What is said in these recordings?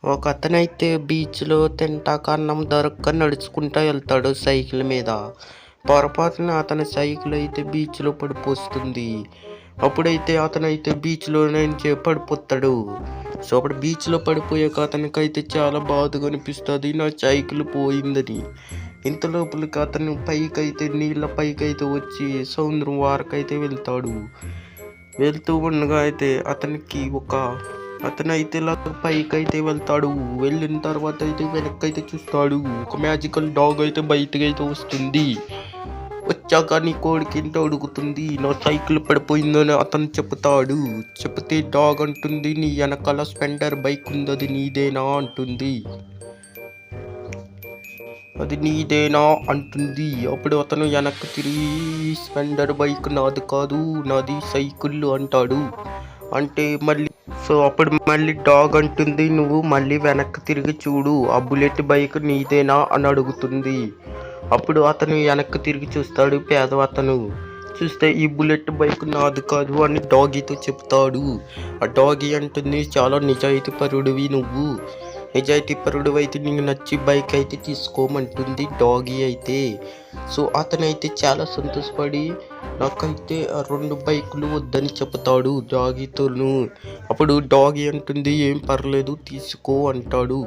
ఒక అతనైతే బీచ్‌లో తింటాక అన్నం దొరక్క నడుచుకుంటా వెళ్తాడు సైకిల్ మీద. పొరపాటున అతని సైకిల్ అయితే బీచ్‌లో పడిపోస్తుంది. అప్పుడైతే అతనైతే బీచ్‌లో నుంచి పడిపోతాడు. సో, అప్పుడు బీచ్‌లో పడిపోయాక అతనికైతే చాలా బాధగా అనిపిస్తది. నా సైకిల్ పోయిందని. ఇంత లోపలికి అతను పైకైతే నీళ్ళ పైకైతే వచ్చి సముద్రం వరకైతే వెళ్తాడు. వెళ్తూ ఉండగా అయితే అతనైతే ఇలా పైకైతే వెళ్తాడు. వెళ్ళిన తర్వాత అయితే వెనక్కైతే చూస్తాడు. ఒక మ్యాజికల్ డాగ్ అయితే బయటకైతే వస్తుంది. వచ్చాక నీ కోడికింత అడుగుతుంది. నా సైకిల్ పడిపోయిందని అతను చెప్తాడు. చెప్తే డాగ్ అంటుంది, నీ వెనకాల స్పెండర్ బైక్ ఉంది, అది నీదేనా అంటుంది. అది నీదేనా అంటుంది. అప్పుడు అతను వెనక్కి తిరిగి, స్పెండర్ బైక్ నాది కాదు, నాది సైకిల్ అంటాడు. అంటే అప్పుడు మళ్ళీ డాగ్ అంటుంది, నువ్వు మళ్ళీ వెనక్కి తిరిగి చూడు, ఆ బుల్లెట్ బైక్ నీదేనా అని అడుగుతుంది. అప్పుడు అతను వెనక్కి తిరిగి చూస్తాడు. అతను చూస్తే ఈ బుల్లెట్ బైక్ నాది కాదు అని డాగీతో చెప్తాడు. ఆ డాగీ అంటుంది, చాలా నిజాయితీ పరుడివి నువ్వు, నిజాయితీ పరుడు అయితే నీకు నచ్చి బైక్ అయితే తీసుకోమంటుంది డాగీ అయితే. సో అతనైతే చాలా సంతోషపడి నాకైతే ఆ 2 బైకులు వద్దని చెప్తాడు డాగీతోను. అప్పుడు డాగీ అంటుంది, ఏం పర్లేదు తీసుకో అంటాడు.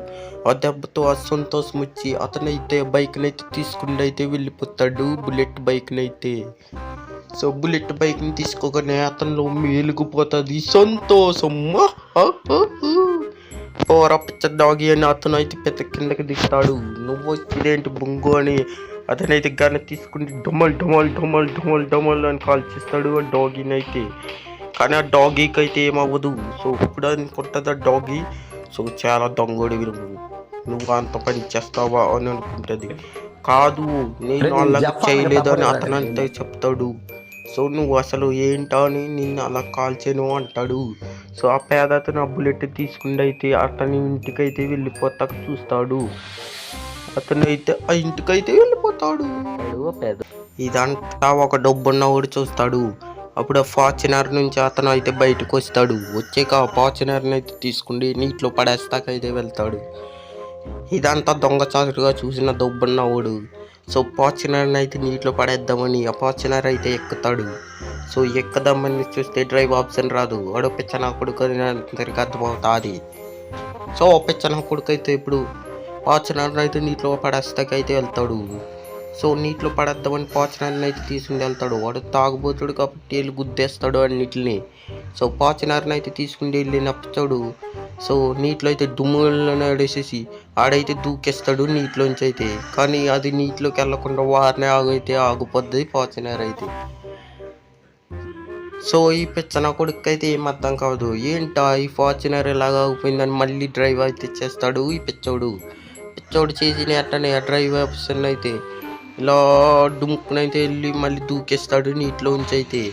ఆ దెబ్బతో ఆ సంతోషం వచ్చి అతనైతే బైక్నైతే తీసుకుని అయితే వెళ్ళిపోతాడు, బుల్లెట్ బైక్నైతే. సో బుల్లెట్ బైక్ని తీసుకోగానే అతనిలో మేలుకుపోతుంది సంతోషం. పోరా పిచ్చ డాగి అని అతను అయితే పెద్ద కిందకి దిగుతాడు. నువ్వు ఇదేంటి బొంగు అని అతనైతే గన్న తీసుకుని డొమల్ డొమల్ డొమల్ డొమల్ డొమల్ అని కాల్ చేస్తాడు ఆ డాగీని అయితే. కానీ ఆ డాగీకి అయితే ఏమవ్వదు. సో ఇప్పుడు అనుకుంటుంది ఆ డాగీ, సో చాలా దొంగోడివి నువ్వు అంత పని చేస్తావా అని అనుకుంటుంది. కాదు, నేను అలా చేయలేదు అని అతను అంతే చెప్తాడు. సో నువ్వు అసలు ఏంటా అని నిన్ను అలా కాల్చాను అంటాడు. సో ఆ అతను ఆ బుల్లెట్ తీసుకుని అయితే అతని ఇంటికైతే వెళ్ళిపోతాక చూస్తాడు. అతను అయితే ఆ ఇంటికైతే వెళ్ళిపోతాడు. ఇదంతా ఒక డబ్బున్నవాడు చూస్తాడు. అప్పుడు ఆ ఫార్చునర్ నుంచి అతను అయితే బయటకు వస్తాడు. వచ్చాక ఆ ఫార్చునర్ని అయితే తీసుకుని నీటిలో పడేస్తాకైతే వెళ్తాడు. ఇదంతా దొంగచాటుగా చూసిన దొబ్బున్నవాడు సో ఫార్చునర్ని అయితే నీటిలో పడేద్దామని ఆ ఫార్చునర్ అయితే ఎక్కుతాడు. సో ఎక్కదామని చూస్తే డ్రైవ్ ఆప్షన్ రాదు. వాడు పిచ్చన కొడుకు అందరికి అర్థమవుతుంది. సో పిచ్చన కొడుకు అయితే ఇప్పుడు ఫార్చునర్ని అయితే నీటిలో పడేస్తాకైతే వెళ్తాడు. సో నీటిలో పడేద్దామని ఫార్చునర్ని అయితే తీసుకుని వెళ్తాడు. వాడు తాగుబోతుడు కాబట్టి వెళ్ళి గుద్దేస్తాడు అన్నిటిని. సో ఫార్చునర్ని అయితే తీసుకుని వెళ్ళినప్పుడు సో నీటిలో అయితే దుమ్ములను ఆడేసేసి ఆడైతే దూకేస్తాడు నీటిలోంచి అయితే. కానీ అది నీటిలోకి వెళ్ళకుండా వారిని ఆగిపోద్ది ఫార్చునర్ అయితే. సో ఈ పిచ్చన కొడుకు అయితే ఏం అర్థం కాదు, ఏంటా ఈ ఫార్చునర్ ఎలాగ ఆగిపోయిందని మళ్ళీ డ్రైవ్ అయితే చేస్తాడు ఈ పిచ్చోడు చేసిన అట్టనే ఆ డ్రైవ్ ఆప్షన్ అయితే ఇలా డుమ్ముకునైతే వెళ్ళి మళ్ళీ దూకేస్తాడు నీటిలోంచి అయితే.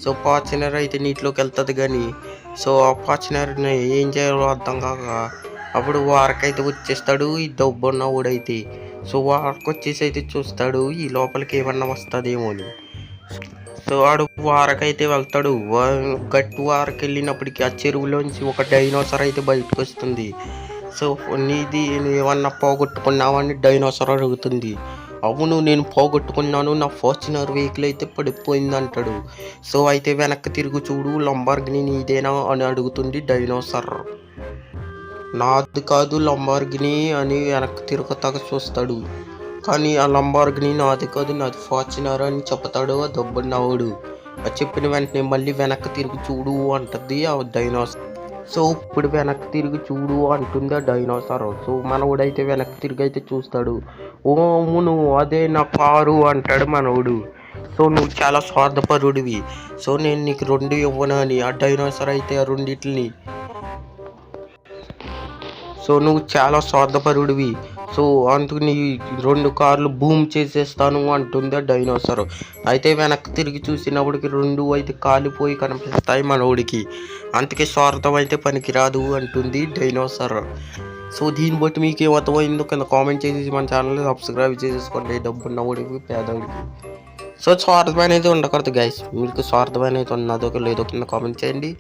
సో ఫార్చునర్ అయితే నీటిలోకి వెళ్తుంది కానీ సో ఆ ఫార్చునర్ని ఏం చేయాలో అర్థం కాక అప్పుడు వారకైతే వచ్చేస్తాడు ఈ దొబ్బున్నవాడైతే. సో వారకు వచ్చేసి అయితే చూస్తాడు ఈ లోపలికి ఏమన్నా వస్తుందేమో అని. సో వాడు వారకైతే వెళ్తాడు. గట్టి వారకు వెళ్ళినప్పటికీ ఆ చెరువులోంచి ఒక డైనోసార్ అయితే బయటకు వస్తుంది. సో నీది ఏమన్నా పోగొట్టుకున్నావని డైనోసార్ అడుగుతుంది. అవును, నేను పోగొట్టుకున్నాను, నా ఫార్చునర్ వెహికల్ అయితే పడిపోయింది అంటాడు. సో అయితే వెనక్కి తిరిగి చూడు, లంబార్గిని నీదేనా అని అడుగుతుంది డైనోసార్. నాది కాదు లంబార్గిని అని వెనక్కి తిరుగుతాక చూస్తాడు. కానీ ఆ లంబార్గిని నాది కాదు, నాది ఫార్చునర్ అని చెప్తాడు ఆ దొబ్బున్నవాడు. చెప్పిన వెంటనే మళ్ళీ వెనక్కి తిరిగి చూడు అంటుంది ఆ డైనోసార్. సో ఇప్పుడు వెనక్కి తిరిగి చూడు అంటుంది ఆ డైనోసార్. సో మనవుడైతే వెనక్కి తిరిగి అయితే చూస్తాడు. ఓ అవును, అదే నా కారు అంటాడు మనవుడు. సో నువ్వు చాలా స్వార్థపరుడివి, సో నేను నీకు 2 ఇవ్వను అని ఆ డైనోసార్ అయితే ఆ రెండిటిని. సో నువ్వు చాలా స్వార్థపరుడివి, సో అందుకు నీ 2 కార్లు బూమ్ చేసేస్తాను అంటుంది ఆ డైనోసార్. అయితే వెనక్కి తిరిగి చూసినప్పటికి 2 అయితే కాలిపోయి కనిపిస్తాయి మనోడికి. అందుకే స్వార్థం అయితే పనికిరాదు అంటుంది డైనోసార్. సో దీన్ని బట్టి మీకు ఏమర్థమైందో కింద కామెంట్ చేసేసి మన ఛానల్ని సబ్స్క్రైబ్ చేసేసుకోండి. డబ్బున్నవాడికి పేదవాడికి. సో స్వార్థం అనేది ఉండకూడదు గైస్. మీకు స్వార్థం అనేది ఉన్నదో లేదో కింద కామెంట్ చేయండి.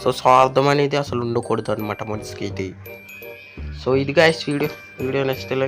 సో స్వార్థం అనేది అసలు ఉండకూడదు అనమాట మనిషికి అయితే. సో ఇది గాయస్ వీడియో నచ్చితే